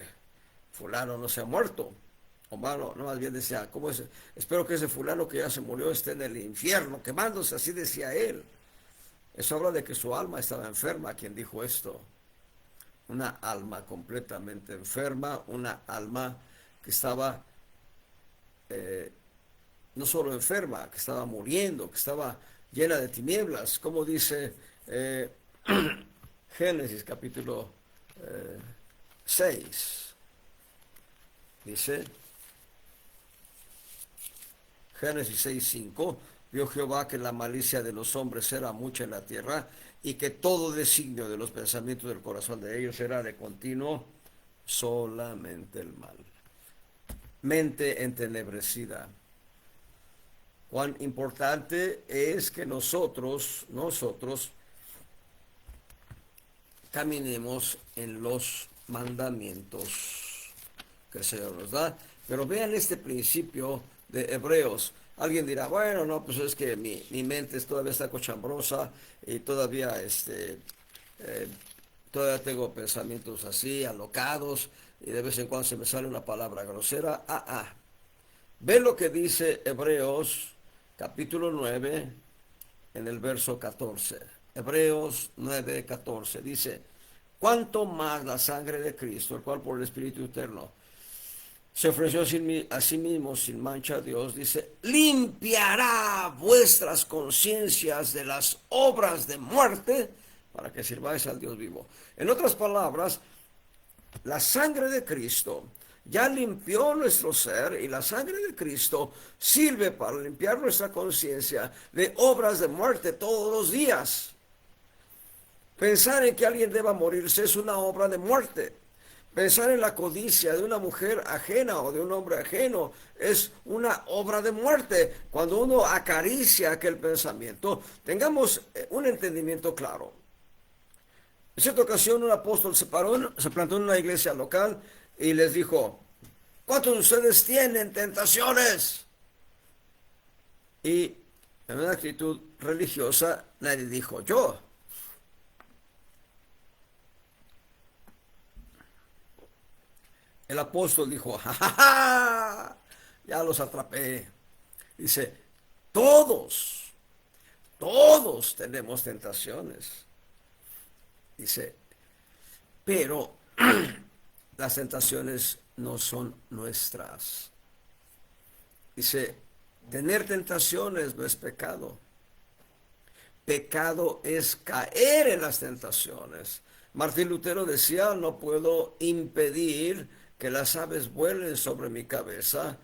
fulano no se ha muerto? O malo, no, más bien decía, ¿cómo es? Espero que ese fulano que ya se murió esté en el infierno, quemándose, así decía él. Eso habla de que su alma estaba enferma. ¿Quién dijo esto? Una alma completamente enferma, una alma que estaba no solo enferma, que estaba muriendo, que estaba llena de tinieblas, como dice Génesis capítulo 6. Dice Génesis 6:5: vio Jehová que la malicia de los hombres era mucha en la tierra, y que todo designio de los pensamientos del corazón de ellos era de continuo solamente el mal. Mente entenebrecida. Cuán importante es que nosotros caminemos en los mandamientos que el Señor nos da. Pero vean este principio de Hebreos. Alguien dirá, bueno, no, pues es que mi mente todavía está cochambrosa y todavía todavía tengo pensamientos así, alocados, y de vez en cuando se me sale una palabra grosera. Ve lo que dice Hebreos capítulo 9 en el verso 14. Hebreos 9:14 dice: cuánto más la sangre de Cristo, el cual por el Espíritu Eterno se ofreció a sí mismo sin mancha a Dios, dice, limpiará vuestras conciencias de las obras de muerte para que sirváis al Dios vivo. En otras palabras, la sangre de Cristo ya limpió nuestro ser, y la sangre de Cristo sirve para limpiar nuestra conciencia de obras de muerte todos los días. Pensar en que alguien deba morirse es una obra de muerte. Pensar en la codicia de una mujer ajena o de un hombre ajeno es una obra de muerte. Cuando uno acaricia aquel pensamiento, tengamos un entendimiento claro. En cierta ocasión un apóstol se plantó en una iglesia local y les dijo: ¿cuántos de ustedes tienen tentaciones? Y en una actitud religiosa nadie dijo yo. El apóstol dijo: ¡ja, ja, ja! Ya los atrapé. Dice: todos tenemos tentaciones. Dice, pero las tentaciones no son nuestras. Dice, tener tentaciones no es pecado. Pecado es caer en las tentaciones. Martín Lutero decía: no puedo impedir que las aves vuelen sobre mi cabeza,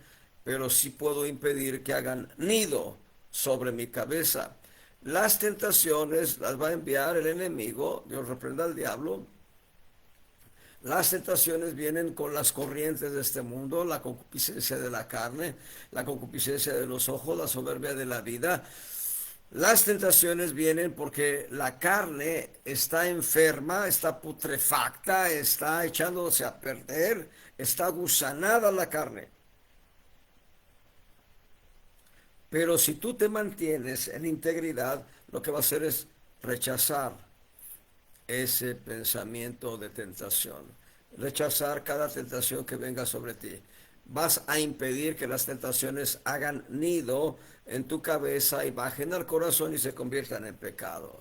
pero sí puedo impedir que hagan nido sobre mi cabeza. Las tentaciones las va a enviar el enemigo. Dios reprenda al diablo. Las tentaciones vienen con las corrientes de este mundo, la concupiscencia de la carne, la concupiscencia de los ojos, la soberbia de la vida. Las tentaciones vienen porque la carne está enferma, está putrefacta, está echándose a perder, está gusanada la carne. Pero si tú te mantienes en integridad, lo que va a hacer es rechazar ese pensamiento de tentación, rechazar cada tentación que venga sobre ti. vas a impedir que las tentaciones hagan nido en tu cabeza y bajen al corazón y se conviertan en pecado.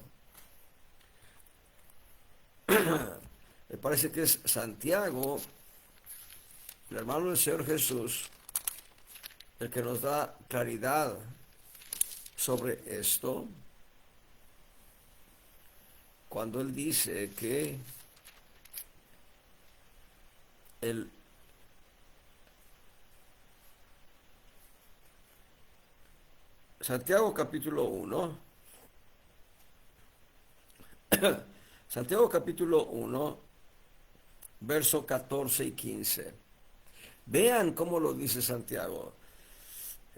Me parece que es Santiago, el hermano del Señor Jesús, el que nos da claridad sobre esto, cuando él dice que el Santiago capítulo 1, Santiago capítulo 1, verso 14 y 15. Vean cómo lo dice Santiago,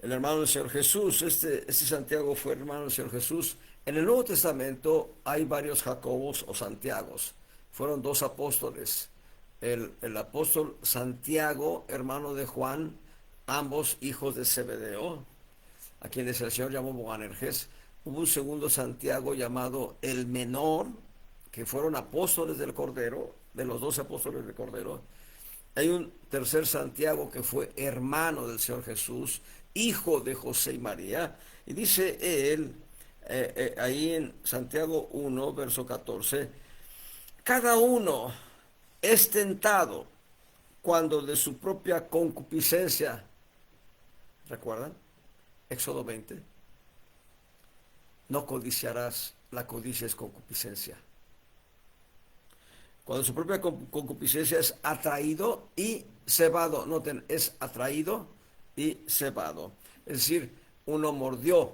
el hermano del Señor Jesús. Este Santiago fue hermano del Señor Jesús. En el Nuevo Testamento hay varios Jacobos o Santiagos. Fueron dos apóstoles. El apóstol Santiago, hermano de Juan, ambos hijos de Zebedeo, a quienes el Señor llamó Boanerges. Hubo un segundo Santiago llamado el Menor, que fueron apóstoles del Cordero, de los 12 apóstoles del Cordero. Hay un tercer Santiago que fue hermano del Señor Jesús, hijo de José y María. Y dice él, ahí en Santiago 1, verso 14, cada uno es tentado cuando de su propia concupiscencia, ¿recuerdan? Éxodo 20, no codiciarás, la codicia es concupiscencia. Cuando su propia concupiscencia es atraído y cebado, noten, es atraído y cebado. Es decir, uno mordió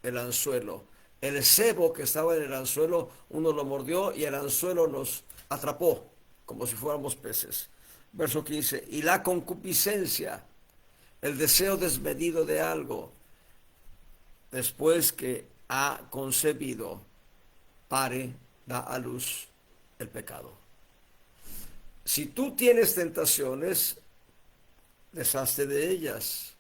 el anzuelo. El cebo que estaba en el anzuelo, uno lo mordió y el anzuelo nos atrapó, como si fuéramos peces. Verso 15, y la concupiscencia, el deseo desmedido de algo, después que ha concebido, da a luz el pecado. Si tú tienes tentaciones, deshazte de ellas.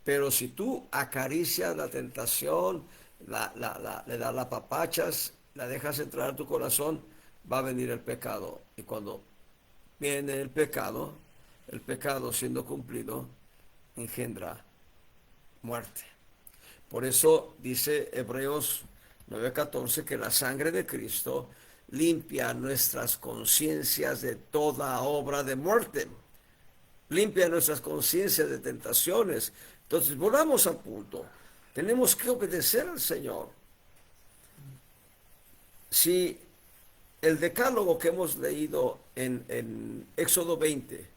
Pero si tú acaricias la tentación, le das la papachas, la dejas entrar a tu corazón, va a venir el pecado. Y cuando viene el pecado siendo cumplido, engendra muerte. Por eso dice Hebreos 9:14 que la sangre de Cristo limpia nuestras conciencias de toda obra de muerte. Limpia nuestras conciencias de tentaciones. Entonces, volvamos al punto. Tenemos que obedecer al Señor. Si el decálogo que hemos leído en Éxodo 20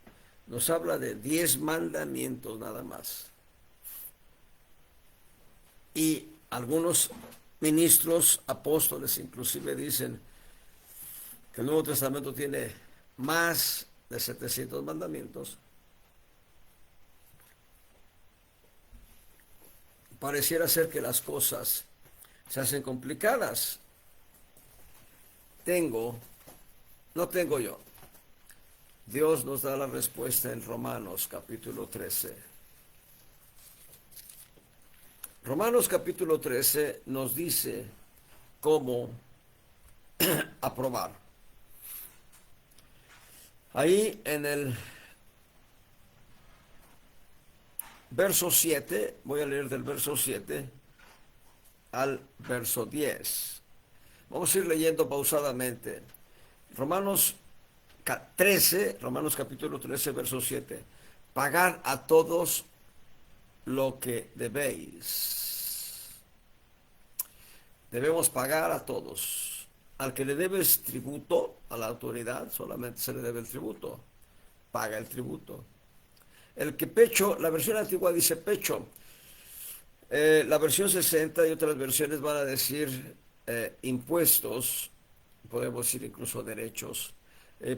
nos habla de 10 mandamientos nada más, y algunos ministros, apóstoles inclusive dicen que el Nuevo Testamento tiene más de 700 mandamientos, pareciera ser que las cosas se hacen complicadas. No tengo yo. Dios nos da la respuesta en Romanos capítulo 13. Romanos capítulo 13 nos dice cómo aprobar. Ahí en el verso 7, voy a leer del verso 7 al verso 10. Vamos a ir leyendo pausadamente. Romanos capítulo 13, verso 7. Pagad a todos lo que debéis. Debemos pagar a todos. Al que le debes tributo, a la autoridad, solamente se le debe el tributo. Paga el tributo. El que pecho, la versión antigua dice pecho. La versión 60 y otras versiones van a decir impuestos, podemos decir incluso derechos.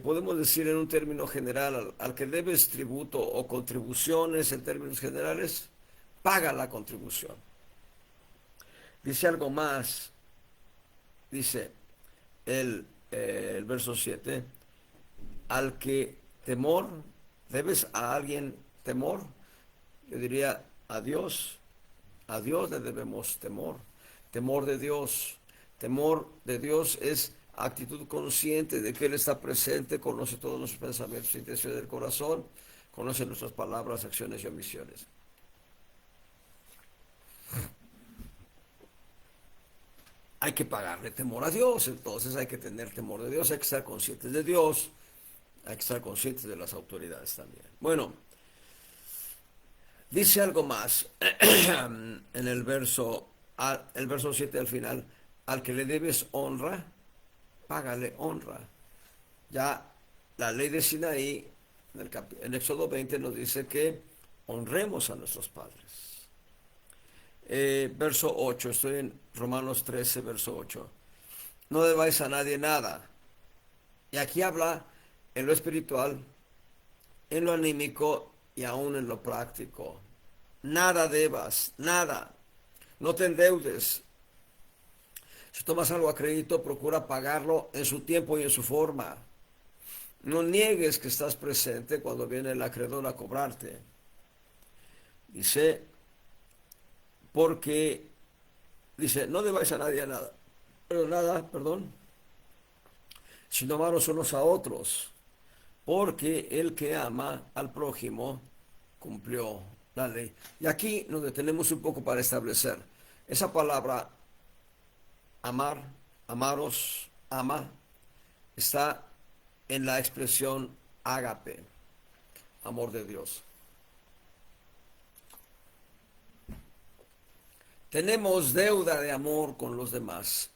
Podemos decir en un término general, al que debes tributo o contribuciones en términos generales, paga la contribución. Dice algo más, dice el verso 7, al que temor, debes a alguien temor, yo diría a Dios le debemos temor, temor de Dios es actitud consciente de que Él está presente, conoce todos nuestros pensamientos e intenciones del corazón, conoce nuestras palabras, acciones y omisiones. Hay que pagarle temor a Dios, entonces hay que tener temor de Dios, hay que estar conscientes de Dios, hay que estar conscientes de las autoridades también. Bueno, dice algo más en el verso 7 al final, al que le debes honra, págale honra. Ya la ley de Sinaí, en Éxodo 20 nos dice que honremos a nuestros padres. Verso 8, estoy en Romanos 13, verso 8. No debáis a nadie nada. Y aquí habla en lo espiritual, en lo anímico y aún en lo práctico. Nada debas, nada. No te endeudes. Si tomas algo a crédito, procura pagarlo en su tiempo y en su forma. No niegues que estás presente cuando viene el acreedor a cobrarte. Dice, no debáis a nadie nada. Pero nada, perdón, sino amaros unos a otros. Porque el que ama al prójimo cumplió la ley. Y aquí nos detenemos un poco para establecer esa palabra amar, amaros, ama, está en la expresión ágape, amor de Dios. Tenemos deuda de amor con los demás.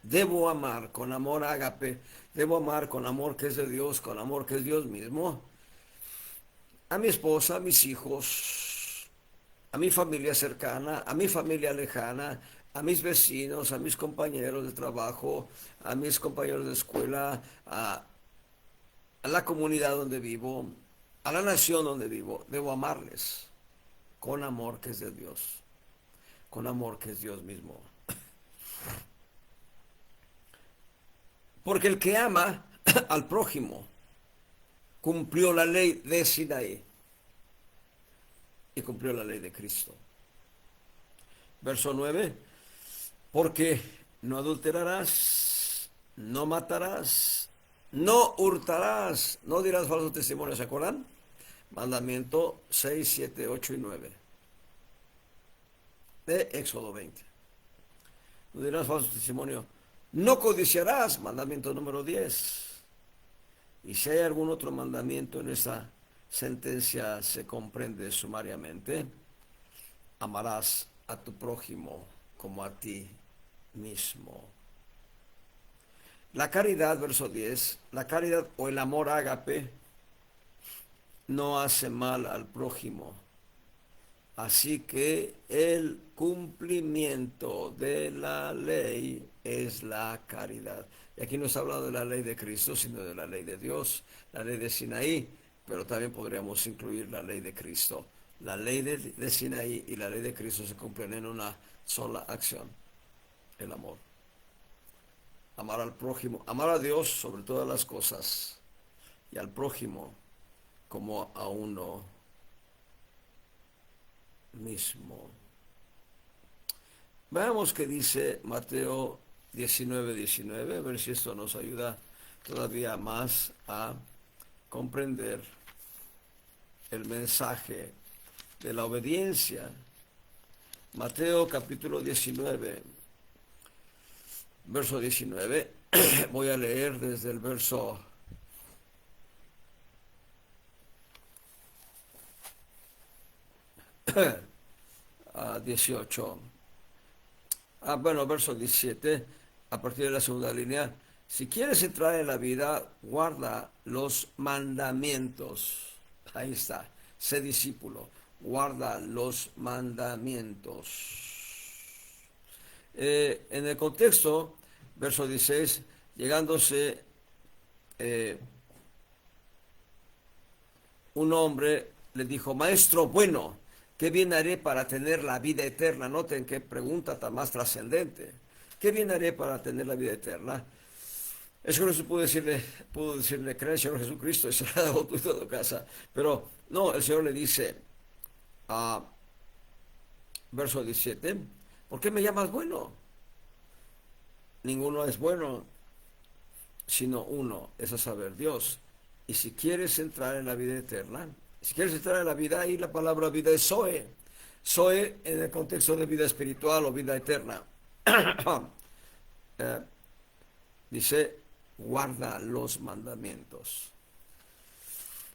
Debo amar con amor ágape, debo amar con amor que es de Dios, con amor que es Dios mismo, a mi esposa, a mis hijos, a mi familia cercana, a mi familia lejana, a mis vecinos, a mis compañeros de trabajo, a mis compañeros de escuela, a la comunidad donde vivo, a la nación donde vivo. Debo amarles con amor que es de Dios, con amor que es Dios mismo. Porque el que ama al prójimo cumplió la ley de Sinaí y cumplió la ley de Cristo. Verso 9, porque no adulterarás, no matarás, no hurtarás, no dirás falso testimonio, ¿se acuerdan? Mandamiento 6, 7, 8 y 9 de Éxodo 20. No dirás falso testimonio, no codiciarás, mandamiento número 10. Y si hay algún otro mandamiento en esa sentencia se comprende sumariamente, amarás a tu prójimo como a ti mismo. La caridad, verso 10, la caridad o el amor ágape no hace mal al prójimo. Así que el cumplimiento de la ley es la caridad. Y aquí no está hablando de la ley de Cristo, sino de la ley de Dios, la ley de Sinaí, pero también podríamos incluir la ley de Cristo. La ley de Sinaí y la ley de Cristo se cumplen en una sola acción, el amor. Amar al prójimo, amar a Dios sobre todas las cosas y al prójimo como a uno mismo. Veamos qué dice Mateo 19:19, a ver si esto nos ayuda todavía más a comprender el mensaje de la obediencia. Mateo capítulo 19, verso 19, voy a leer desde el verso 18. Verso 17, a partir de la segunda línea. Si quieres entrar en la vida, guarda los mandamientos. Ahí está, sé discípulo, guarda los mandamientos. En el contexto, verso 16, llegándose un hombre le dijo, maestro bueno, ¿qué bien haré para tener la vida eterna? Noten qué pregunta tan más trascendente. ¿Qué bien haré para tener la vida eterna? Eso Jesús pudo decirle, cree en el Señor Jesucristo y será dado tú y toda tu casa. Pero no, el Señor le dice, verso 17, ¿por qué me llamas bueno? Ninguno es bueno, sino uno, es a saber, Dios. Y si quieres entrar en la vida eterna, si quieres entrar en la vida, ahí la palabra vida es Zoe. Zoe en el contexto de vida espiritual o vida eterna. Eh, dice, guarda los mandamientos.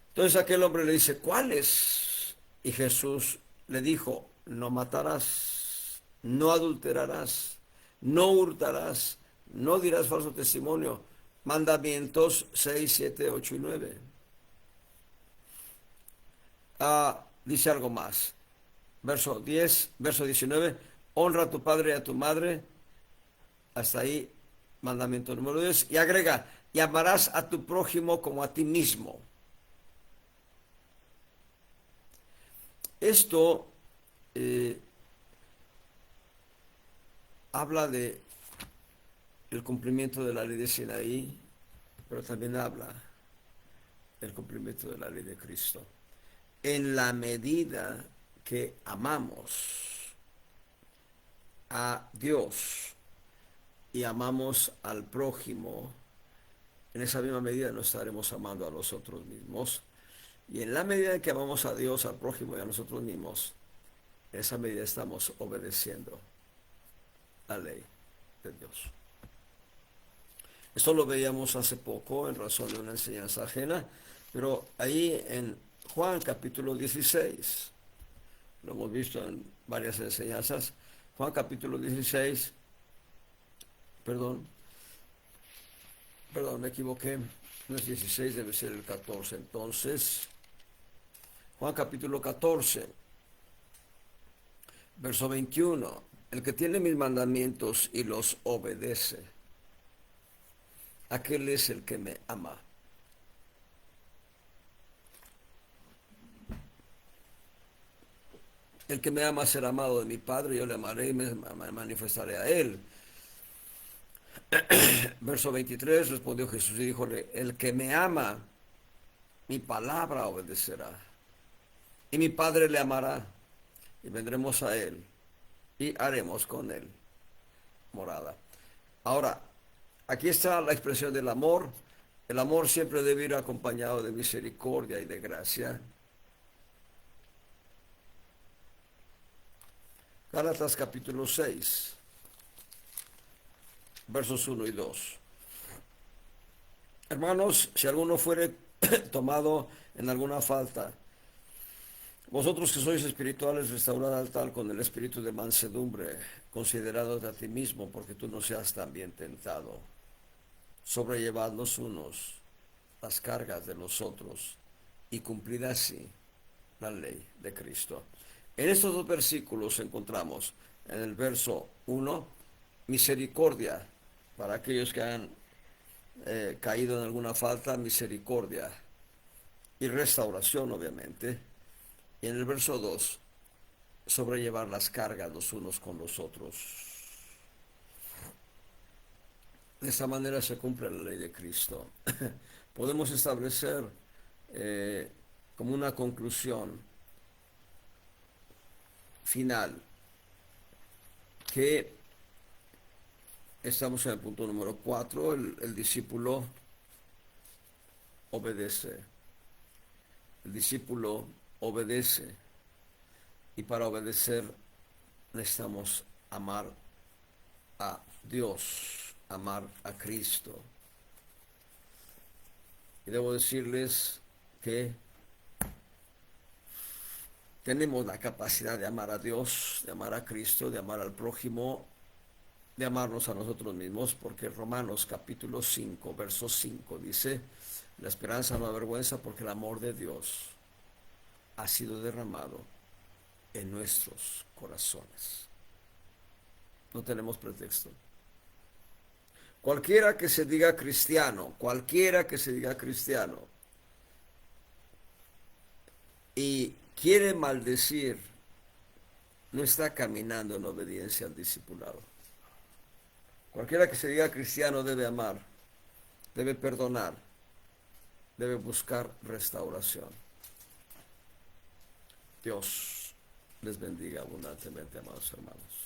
Entonces aquel hombre le dice, ¿cuáles? Y Jesús le dijo, no matarás, no adulterarás, no hurtarás, no dirás falso testimonio. Mandamientos 6, 7, 8 y 9. Dice algo más. Verso 10, verso 19. Honra a tu padre y a tu madre. Hasta ahí, mandamiento número 10. Y agrega, y amarás a tu prójimo como a ti mismo. Esto habla de el cumplimiento de la ley de Sinaí, pero también habla del cumplimiento de la ley de Cristo. En la medida que amamos a Dios y amamos al prójimo, en esa misma medida nos estaremos amando a nosotros mismos. Y en la medida en que amamos a Dios, al prójimo y a nosotros mismos, en esa medida estamos obedeciendo la ley de Dios. Esto lo veíamos hace poco en razón de una enseñanza ajena, pero ahí en Juan capítulo 16, lo hemos visto en varias enseñanzas, Juan capítulo 16, perdón, me equivoqué, no es 16, debe ser el 14, entonces, Juan capítulo 14, verso 21, el que tiene mis mandamientos y los obedece, aquel es el que me ama. El que me ama será amado de mi Padre, yo le amaré y me manifestaré a él. Verso 23, respondió Jesús y díjole, el que me ama, mi palabra obedecerá. Y mi Padre le amará, y vendremos a él, y haremos con él morada. Ahora, aquí está la expresión del amor. El amor siempre debe ir acompañado de misericordia y de gracia. Gálatas capítulo 6, versos 1 y 2. Hermanos, si alguno fuere tomado en alguna falta, vosotros que sois espirituales, restaurad al tal con el espíritu de mansedumbre, considerándote a ti mismo, porque tú no seas también tentado. Sobrellevad los unos las cargas de los otros y cumplid así la ley de Cristo. En estos dos versículos encontramos en el verso 1 misericordia para aquellos que han caído en alguna falta, misericordia y restauración, obviamente. Y en el verso 2 sobrellevar las cargas los unos con los otros. De esta manera se cumple la ley de Cristo. Podemos establecer como una conclusión final que estamos en el punto número 4, el discípulo obedece. El discípulo obedece, y para obedecer necesitamos amar a Dios, amar a Cristo. Y debo decirles que tenemos la capacidad de amar a Dios, de amar a Cristo, de amar al prójimo, de amarnos a nosotros mismos, porque Romanos capítulo 5, verso 5 dice, la esperanza no avergüenza porque el amor de Dios ha sido derramado en nuestros corazones. No tenemos pretexto. Cualquiera que se diga cristiano, y quiere maldecir, no está caminando en obediencia al discipulado. Cualquiera que se diga cristiano debe amar, debe perdonar, debe buscar restauración. Dios les bendiga abundantemente, amados hermanos.